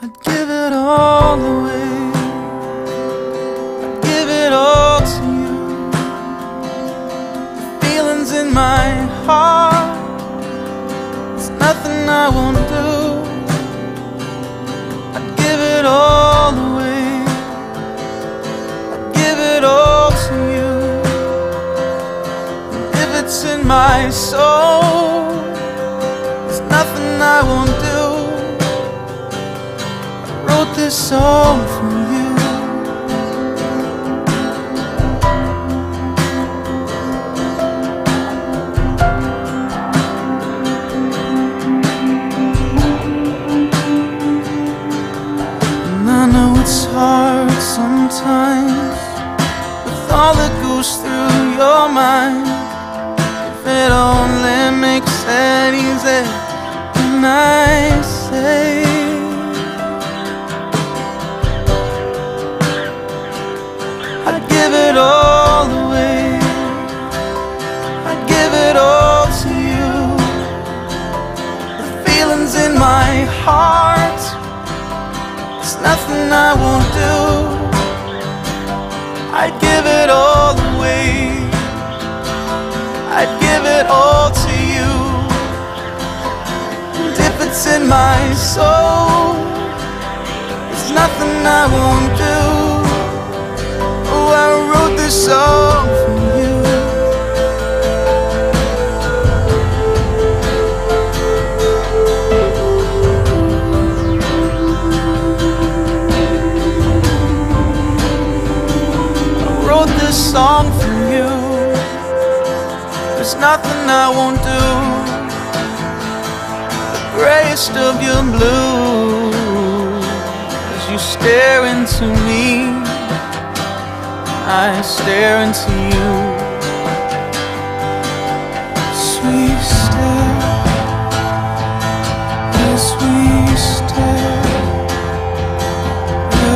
I'd give it all away. I'd give it all to you. The feelings in my heart, there's nothing I won't do. I'd give it all away. I'd give it all to you. And if it's in my soul, there's nothing I won't do. Wrote this song for you. And I know it's hard sometimes with all that goes through your mind. If it only makes it easy when I say I'd give it all away. I'd give it all to you. The feelings in my heart, there's nothing I won't do. I'd give it all away. I'd give it all to you. And if it's in my soul, there's nothing I won't do. I wrote this song for you. I wrote this song for you. There's nothing I won't do. The grayest of your blue, as you stare into me, I stare into you. Sweet stare, as we stare,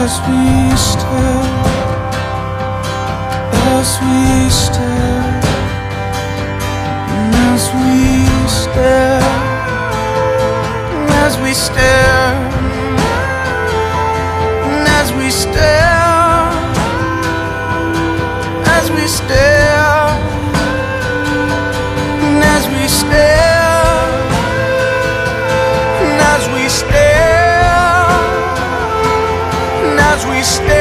as we stare, as we stare, as we stare, as we stare, as we stare. As we stare, as we stare, as we stare, as we stare.